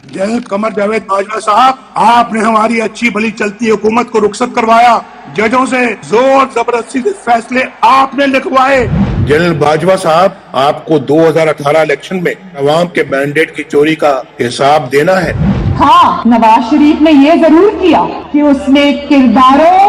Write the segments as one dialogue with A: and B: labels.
A: General Qamar Javed Bajwa साहब, आपने हमारी अच्छी भली चलती हुकूमत को रुखसत करवाया, जजों से जोर जबरदस्ती से फैसले आपने लिखवाए। जनरल बाजवा साहब, आपको 2018 इलेक्शन में अवाम के मैंडेट की चोरी का हिसाब देना है।
B: हाँ, नवाज शरीफ ने ये जरूर किया कि उसने किरदारों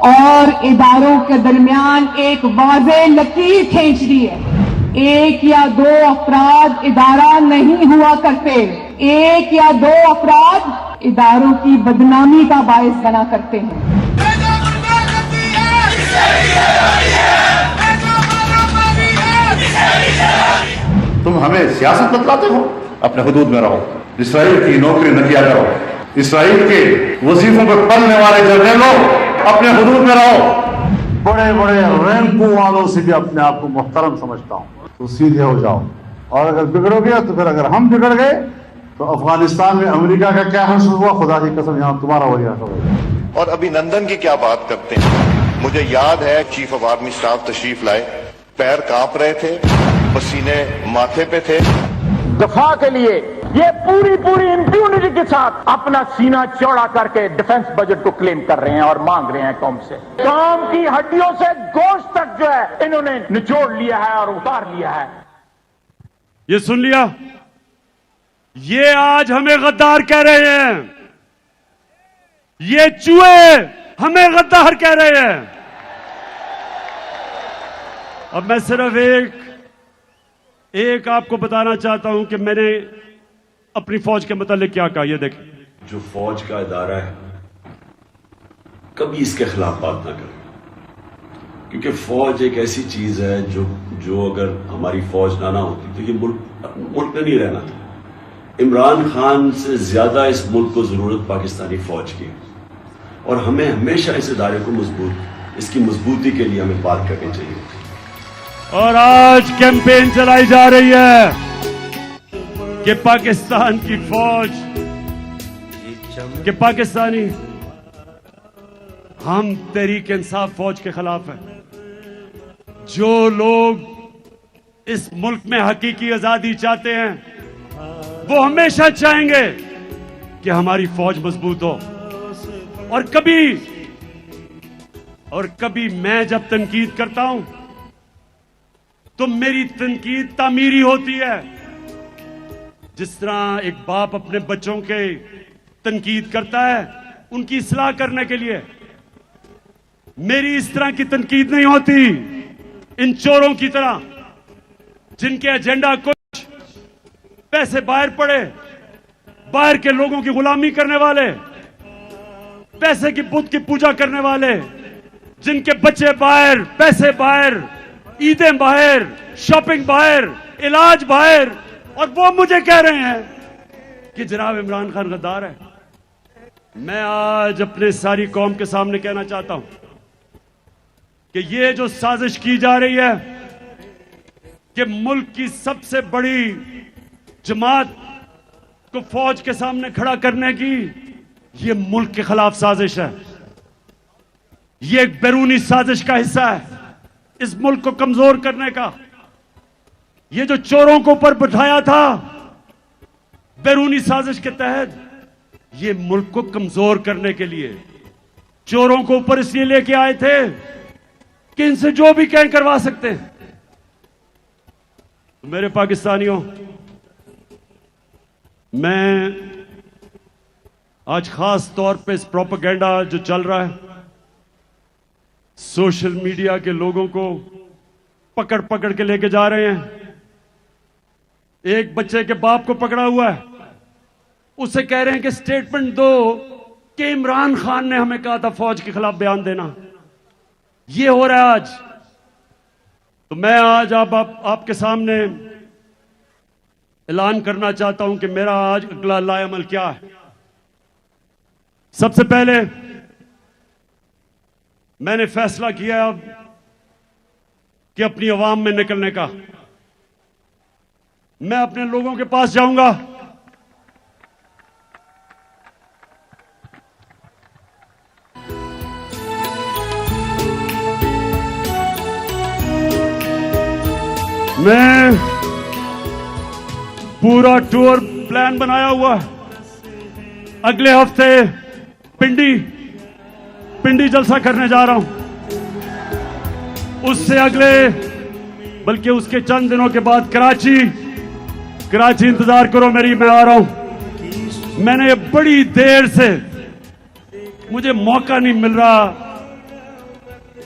B: और इदारों के दरमियान एक वाज़ेह लकीर खींच दी है। एक या दो अफराद इदारा नहीं हुआ करते, एक या दो अफराद इदारों की बदनामी का बायस बना करते हैं।
C: तुम हमें सियासत बतलाते हो, अपने हुदूद में रहो। इसराइल की नौकरी न किया करो। इसराइल के वजीफों पर पलने वाले जर्नलों, अपने हुदूद में रहो। बड़े बड़े रैंकों वालों से भी अपने आप को मुहतरम समझता हूँ, तो सीधे हो जाओ। और अगर बिगड़ोगे तो फिर अगर हम बिगड़ गए तो अफगानिस्तान में अमेरिका का क्या हासिल हुआ, खुदा की कसम यहाँ तुम्हारा वही हासिल होगा।
D: और अभिनंदन की क्या बात करते हैं। मुझे याद है चीफ ऑफ आर्मी स्टाफ तशरीफ लाए, पैर कांप रहे थे, पसीने माथे पे थे।
E: दफा के लिए ये पूरी इंप्यूनिटी के साथ अपना सीना चौड़ा करके डिफेंस बजट को क्लेम कर रहे हैं और मांग रहे हैं कौम से। कौम की हड्डियों से गोश्त तक जो है इन्होंने निचोड़ लिया है और उतार लिया है।
F: ये सुन लिया, ये आज हमें गद्दार कह रहे हैं, ये चूहे हमें गद्दार कह रहे हैं। अब मैं सिर्फ एक आपको बताना चाहता हूं कि मैंने अपनी फौज के मुतालिक क्या कहा। ये देखें,
G: जो फौज का इदारा है कभी इसके खिलाफ बात ना करें, क्योंकि फौज एक ऐसी चीज है जो अगर हमारी फौज ना होती तो ये मुल्क में नहीं रहना था। इमरान खान से ज्यादा इस मुल्क को जरूरत पाकिस्तानी फौज की है और हमें हमेशा इस इदारे को इसकी मजबूती के लिए हमें बात करनी चाहिए।
F: और आज कैंपेन चलाई जा रही है कि पाकिस्तान की फौज के पाकिस्तानी हम तहरीक इंसाफ फौज के खिलाफ हैं। जो लोग इस मुल्क में हकीकी आजादी चाहते हैं वो हमेशा चाहेंगे कि हमारी फौज मजबूत हो। और कभी मैं जब तनकीद करता हूं तो मेरी तनकीद तामीरी होती है। जिस तरह एक बाप अपने बच्चों के तनकीद करता है उनकी इस्लाह करने के लिए, मेरी इस तरह की तनकीद नहीं होती इन चोरों की तरह जिनके एजेंडा कुछ पैसे बाहर पड़े, बाहर के लोगों की गुलामी करने वाले, पैसे की बुत की पूजा करने वाले, जिनके बच्चे बाहर, पैसे बाहर, ईदें बाहर, शॉपिंग बाहर, इलाज बाहर, और वो मुझे कह रहे हैं कि जनाब इमरान खान गद्दार है। मैं आज अपने सारी कौम के सामने कहना चाहता हूं कि ये जो साजिश की जा रही है कि मुल्क की सबसे बड़ी जमात को फौज के सामने खड़ा करने की, ये मुल्क के खिलाफ साजिश है। ये एक बैरूनी साजिश का हिस्सा है इस मुल्क को कमजोर करने का। ये जो चोरों को ऊपर बिठाया था बैरूनी साजिश के तहत, ये मुल्क को कमजोर करने के लिए चोरों को ऊपर इसलिए लेके आए थे कि इनसे जो भी कहें करवा सकते हैं। मेरे पाकिस्तानियों, मैं आज खास तौर पे इस प्रोपेगेंडा जो चल रहा है, सोशल मीडिया के लोगों को पकड़ पकड़ के लेके जा रहे हैं। एक बच्चे के बाप को पकड़ा हुआ है, उसे कह रहे हैं कि स्टेटमेंट दो कि इमरान खान ने हमें कहा था फौज के खिलाफ बयान देना। ये हो रहा है आज। तो मैं आज आपके सामने ऐलान करना चाहता हूं कि मेरा आज अगला लाएअमल क्या है। सबसे पहले मैंने फैसला किया अब कि अपनी आवाम में निकलने का। मैं अपने लोगों के पास जाऊंगा, मैं पूरा टूर प्लान बनाया हुआ है। अगले हफ्ते पिंडी जलसा करने जा रहा हूं। उससे अगले बल्कि उसके चंद दिनों के बाद कराची इंतजार करो मेरी, मैं आ रहा हूं। मैंने बड़ी देर से मुझे मौका नहीं मिल रहा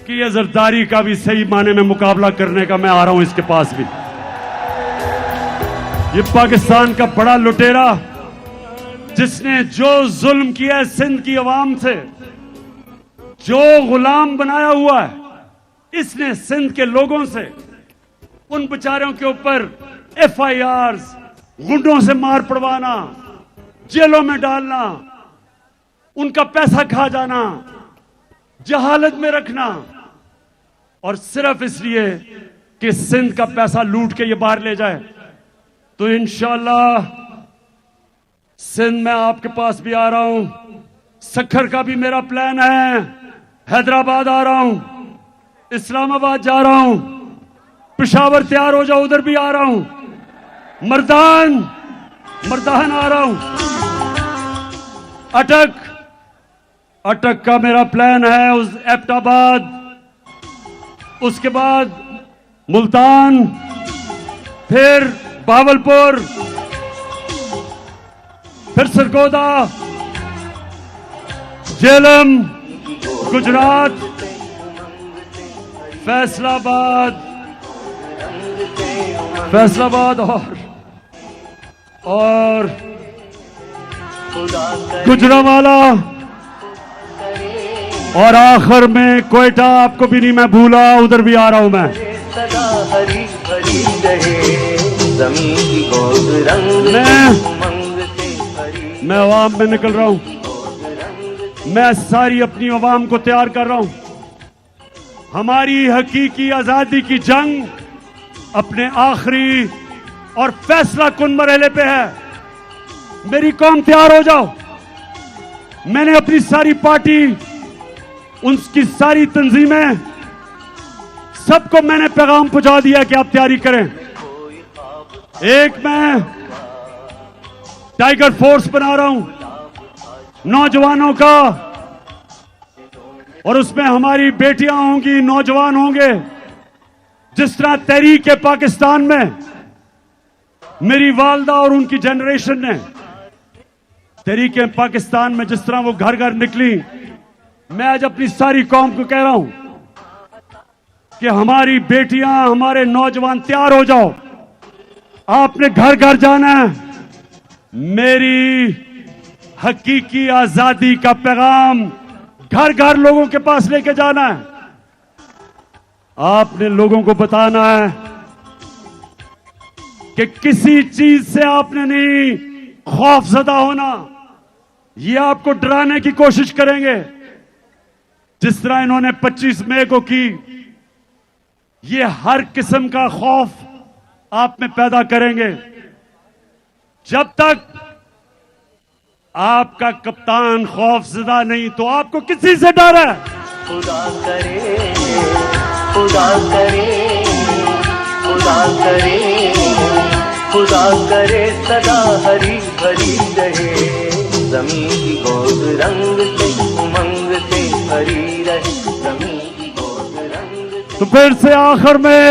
F: कि ये जरदारी का भी सही माने में मुकाबला करने का। मैं आ रहा हूं इसके पास भी। ये पाकिस्तान का बड़ा लुटेरा जिसने जो जुल्म किया है सिंध की अवाम से, जो गुलाम बनाया हुआ है इसने सिंध के लोगों से, उन बेचारों के ऊपर FIRs, गुंडों से मार पड़वाना, जेलों में डालना, उनका पैसा खा जाना, जहालत में रखना, और सिर्फ इसलिए कि सिंध का पैसा लूट के ये बाहर ले जाए। तो इंशाअल्लाह सिंध में आपके पास भी आ रहा हूं। सखर का भी मेरा प्लान है। हैदराबाद आ रहा हूं, इस्लामाबाद जा रहा हूं, पेशावर तैयार हो जाओ, उधर भी आ रहा हूं। मर्दान आ रहा हूं। अटक का मेरा प्लान है। उस एबटाबाद, उसके बाद मुल्तान, फिर बावलपुर, फिर सरगोदा, झेलम, गुजरात, फैसलाबाद और गुजरांवाला, और आखिर में कोयटा। आपको भी नहीं मैं भूला, उधर भी आ रहा हूं मैं। मैं अवाम में निकल रहा हूं। मैं सारी अपनी अवाम को तैयार कर रहा हूं। हमारी हकीकी आजादी की जंग अपने आखिरी और फैसला कुन मरहले पे है। मेरी कौम तैयार हो जाओ। मैंने अपनी सारी पार्टी, उनकी सारी तंजीमें, सबको मैंने पैगाम पहुंचा दिया कि आप तैयारी करें। एक मैं टाइगर फोर्स बना रहा हूं नौजवानों का, और उसमें हमारी बेटियां होंगी, नौजवान होंगे। जिस तरह तहरीक पाकिस्तान में मेरी वालदा और उनकी जनरेशन ने तहरीक पाकिस्तान में जिस तरह वो घर घर निकली, मैं आज अपनी सारी कौम को कह रहा हूं कि हमारी बेटियां, हमारे नौजवान तैयार हो जाओ। आपने घर घर जाना है। मेरी हकीकी आजादी का पैगाम घर घर लोगों के पास लेके जाना है। आपने लोगों को बताना है कि किसी चीज से आपने नहीं खौफजदा होना। ये आपको डराने की कोशिश करेंगे, जिस तरह इन्होंने 25 मई को की। ये हर किस्म का खौफ आप में पैदा करेंगे। जब तक आपका कप्तान खौफजदा नहीं, तो आपको किसी से डर है?
H: खुदा करे, खुदा करे, खुदा करे, खुदा करे सदा हरी भरी रहे। जमीन की गोद रंग से, उमंग से भरी रहे। जमीन की गोद रंग से।
F: तो फिर से आखिर में,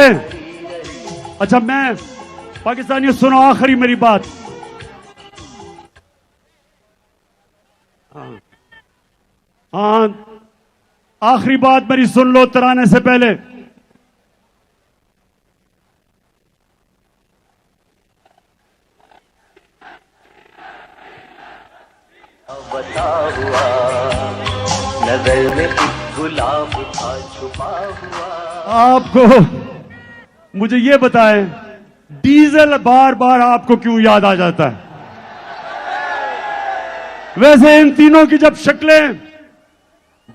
F: अच्छा मैं पाकिस्तानियों सुनो आखिरी मेरी बात। हाँ, आखिरी बात मेरी सुन लो तराने से पहले।
H: बता हुआ नजर में गुलाब था छुपा हुआ।
F: आपको मुझे ये बताएं, डीजल बार बार आपको क्यों याद आ जाता है? वैसे इन तीनों की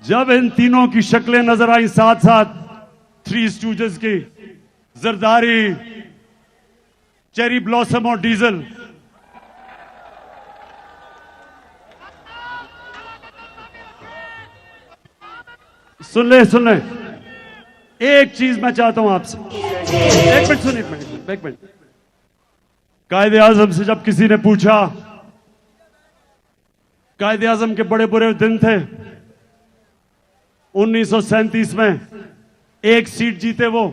F: जब इन तीनों की शक्लें नजर आई साथ साथ, थ्री स्टूजेस की, जरदारी, चेरी ब्लॉसम और डीजल, सुन ले एक चीज मैं चाहता हूं आपसे। एक मिनट। कायदे आजम से जब किसी ने पूछा, कायदे आजम के बड़े बुरे दिन थे। 1937 में एक सीट जीते वो,